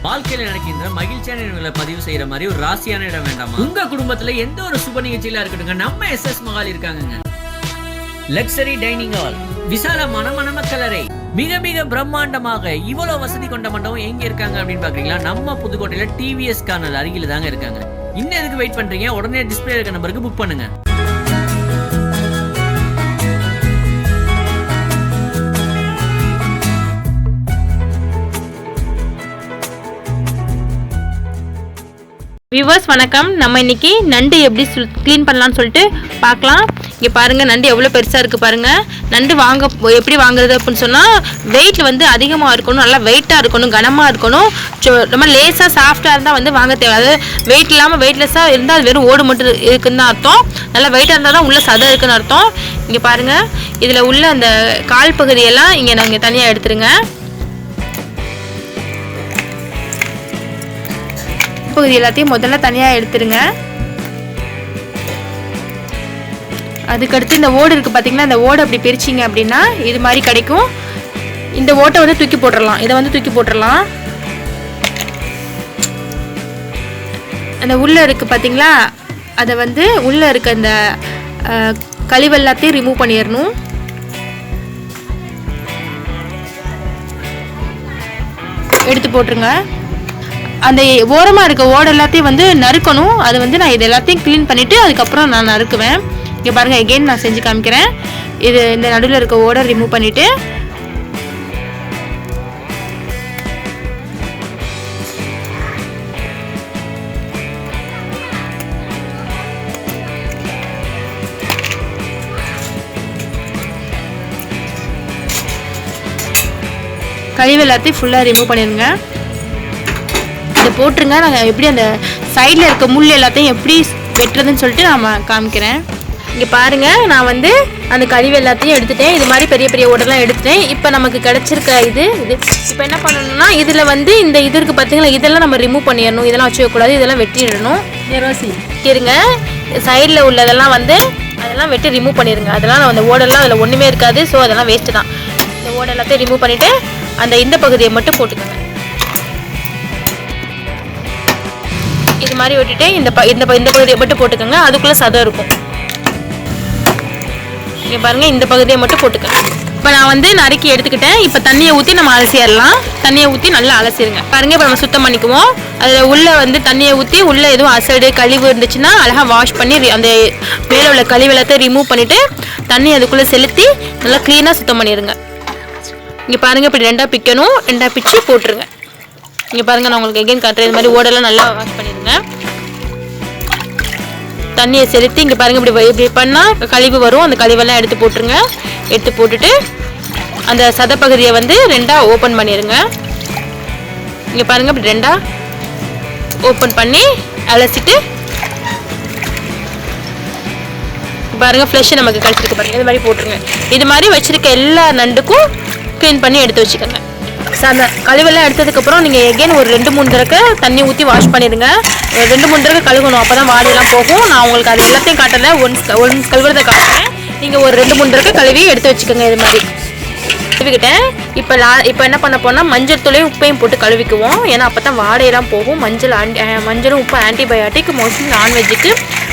வாழ்க்கையில நடக்கின்ற மகிழ்ச்சியான நிகழ்வுகளை பதிவு செய்யற மாதிரி ஒரு ராசியான இடம் வேண்டாமா? உங்க குடும்பத்துல எந்த ஒரு சுப நிகழ்ச்சியில இருக்கட்டுங்க, நம்ம SS மஹால் இருக்காங்க. லக்ஸரி டைனிங் ஹால், விசாலமான மணமக்களறை, மிக மிக பிரம்மாண்டமாக இவ்வளவு வசதி கொண்ட மண்டபம் எங்க இருக்காங்க அப்படின்னு பாக்குறீங்களா? நம்ம புதுக்கோட்டையில TVS கார்னர் அருகில தாங்க இருக்காங்க. இன்னும் எதுக்கு வெயிட் பண்றீங்க? உடனே டிஸ்பிளே இருக்க நம்பருக்கு புக் பண்ணுங்க. வியூவர்ஸ் வணக்கம். நம்ம இன்னைக்கு நண்டு எப்படி க்ளீன் பண்ணலாம்னு சொல்லிட்டு பார்க்கலாம். இங்கே பாருங்கள், நண்டு எவ்வளோ பெருசாக இருக்குது பாருங்கள். நண்டு எப்படி வாங்குறது அப்படின்னு சொன்னால், வெயிட்டில் வந்து அதிகமாக இருக்கணும், நல்லா வெயிட்டாக இருக்கணும், கனமாக இருக்கணும். ரொம்ப லேஸாக சாஃப்டாக இருந்தால் வந்து வாங்க தேவை. அதாவது வெயிட் இல்லாமல் வெயிட்லெஸ்ஸாக இருந்தால் அது வெறும் ஓடு மட்டும் இருக்குன்னு தான் அர்த்தம். நல்லா வெயிட்டாக இருந்தால் தான் உள்ள சதை இருக்குன்னு அர்த்தம். இங்கே பாருங்கள், இதில் உள்ள அந்த கால் பகுதியெல்லாம் இங்கே நாங்கள் தனியாக எடுத்துருங்க. பகுதி எல்லாத்தையும் முதல்ல தனியாக எடுத்துருங்க. அதுக்கடுத்து இந்த ஓடு இருக்குது பார்த்தீங்கன்னா, இந்த ஓடு அப்படி பிரிச்சிங்க அப்படின்னா இது மாதிரி கிடைக்கும். இந்த ஓட்டை வந்து தூக்கி போட்டுடலாம், இதை வந்து தூக்கி போட்டுடலாம். அந்த உள்ளே இருக்குது பார்த்தீங்களா, அதை வந்து உள்ளே இருக்க இந்த கழிவு எல்லாத்தையும் ரிமூவ் பண்ணிடணும். எடுத்து போட்டுருங்க. அந்த ஓரமாக இருக்க ஓடு எல்லாத்தையும் வந்து நறுக்கணும். அது வந்து நான் இது எல்லாத்தையும் க்ளீன் பண்ணிவிட்டு அதுக்கப்புறம் நான் நறுக்குவேன். இங்கே பாருங்கள், எகெயின் நான் செஞ்சு காமிக்கிறேன். இது இந்த நடுவில் இருக்க ஓடை ரிமூவ் பண்ணிவிட்டு கழிவு எல்லாத்தையும் ஃபுல்லாக ரிமூவ் பண்ணிடுங்க. போட்டுருங்க. நாங்கள் எப்படி அந்த சைடில் இருக்க முள் எல்லாத்தையும் எப்படி வெட்டுறதுன்னு சொல்லிட்டு நான் காமிக்கிறேன். இங்கே பாருங்கள், நான் வந்து அந்த கழிவு எல்லாத்தையும் எடுத்துட்டேன். இது மாதிரி பெரிய பெரிய ஓடெல்லாம் எடுத்துட்டேன். இப்போ நமக்கு கிடச்சிருக்க இது இப்போ என்ன பண்ணணும்னா, இதில் வந்து இந்த இது இருக்குது பார்த்தீங்களா, இதெல்லாம் நம்ம ரிமூவ் பண்ணிடணும். இதெல்லாம் வச்சுக்கக்கூடாது, இதெல்லாம் வெட்டிடணும். இருங்க, சைடில் உள்ளதெல்லாம் வந்து அதெல்லாம் வெட்டி ரிமூவ் பண்ணிடுங்க. அதெல்லாம் அந்த ஓடெல்லாம் அதில் ஒன்றுமே இருக்காது. ஸோ அதெல்லாம் வேஸ்ட்டு தான். இந்த ஓடை எல்லாத்தையும் ரிமூவ் பண்ணிவிட்டு இந்த பகுதியை மட்டும் போட்டுக்கோங்க. இது மாதிரி விட்டுட்டு இந்த பகுதியை மட்டும் போட்டுக்கோங்க. அதுக்குள்ளே சதம் இருக்கும். இங்கே பாருங்கள், இந்த பகுதியை மட்டும் போட்டுக்கோங்க. இப்போ நான் வந்து நறுக்கி எடுத்துக்கிட்டேன். இப்போ தண்ணியை ஊற்றி நம்ம அலசிடலாம். தண்ணியை ஊற்றி நல்லா அலசிடுங்க. பாருங்கள், இப்போ நம்ம சுத்தம் பண்ணிக்குவோம். அதில் உள்ளே வந்து தண்ணியை ஊற்றி உள்ளே எதுவும் அசடு கழிவு இருந்துச்சுன்னா அழகாக வாஷ் பண்ணி அந்த மேலே உள்ள கழிவு எல்லாத்தையும் ரிமூவ் பண்ணிவிட்டு தண்ணி அதுக்குள்ளே செலுத்தி நல்லா க்ளீனாக சுத்தம் பண்ணிடுங்க. இங்கே பாருங்கள், இப்படி ரெண்டாக பிக்கணும். ரெண்டாக பிச்சு போட்டுருங்க. இங்கே பாருங்கள், நான் உங்களுக்கு எகெயின் காட்டுறேன். இது மாதிரி ஓடெல்லாம் நல்லா வாஷ் பண்ணிடுங்க. தண்ணியை செலுத்தி இங்கே பாருங்கள், இப்படி பண்ணால் கழிவு வரும். அந்த கழிவெல்லாம் எடுத்து போட்டுருங்க. எடுத்து போட்டுட்டு அந்த சதப்பகுதியை வந்து ரெண்டாக ஓப்பன் பண்ணிடுங்க. இங்கே பாருங்கள், இப்படி ரெண்டாக ஓப்பன் பண்ணி அலசிட்டு பாருங்கள், ஃப்ளஷ் நமக்கு கிடச்சிருக்கு பாருங்கள். இது மாதிரி போட்டுருங்க. இது மாதிரி வச்சுருக்க எல்லா நண்டுக்கும் க்ளீன் பண்ணி எடுத்து வச்சுக்கோங்க. அந்த கழுவெல்லாம் எடுத்ததுக்கப்புறம் நீங்கள் எகெயின் ஒரு 2-3 தடவை தண்ணி ஊற்றி வாஷ் பண்ணிடுங்க. 2-3 தடவை கழுவணும், அப்போ தான் வாடையெல்லாம் போகும். நான் உங்களுக்கு அது எல்லாத்தையும் காட்டலை, ஒன்ஸ் கழுவுறதை காட்டுறேன். நீங்கள் ஒரு 2-3 தடவை கழுவி எடுத்து வச்சுக்கோங்க. இது மாதிரி கழுவிக்கிட்டேன். இப்போ என்ன பண்ண போனால் மஞ்சள் தூளையும் உப்பையும் போட்டு கழுவிக்குவோம். ஏன்னா அப்போ தான் வாடையெல்லாம் போகும். மஞ்சளும் உப்பு ஆன்டிபயோட்டிக், மோஸ்ட்லி நான்வெஜ்ஜுக்கு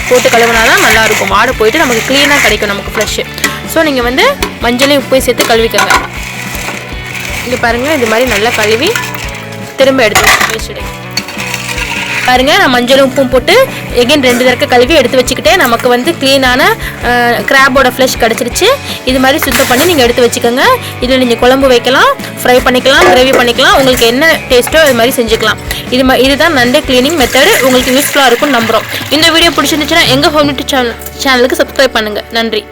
போட்டு கழுவினா தான் நல்லாயிருக்கும். வாடை போயிட்டு நமக்கு க்ளீனாக கிடைக்கும், நமக்கு ஃப்ரெஷ்ஷு. ஸோ நீங்கள் வந்து மஞ்சளையும் உப்பையும் சேர்த்து கழுவிக்கோங்க. இங்கே பாருங்கள், இது மாதிரி நல்லா கழுவி திரும்ப எடுத்து வச்சுடுங்க. பாருங்கள், நான் மஞ்சளும் உப்பும் போட்டு எகெயின் 2 தடவை கழுவி எடுத்து வச்சுக்கிட்டேன். நமக்கு வந்து க்ளீனான கிராபோட ஃப்ளஷ் கிடச்சிருச்சு. இது மாதிரி சுத்தம் பண்ணி நீங்கள் எடுத்து வச்சுக்கோங்க. இதில் நீங்கள் குழம்பு வைக்கலாம், ஃப்ரை பண்ணிக்கலாம், கிரேவி பண்ணிக்கலாம். உங்களுக்கு என்ன டேஸ்ட்டோ அது மாதிரி செஞ்சுக்கலாம். இதுதான் நண்டு க்ளீனிங் மெத்தடு. உங்களுக்கு யூஸ்ஃபுல்லாக இருக்கும்னு நம்புகிறோம். இந்த வீடியோ பிடிச்சிருந்துச்சுன்னா எங்கள் ஹோம் சேனலுக்கு சப்ஸ்கிரைப் பண்ணுங்கள். நன்றி.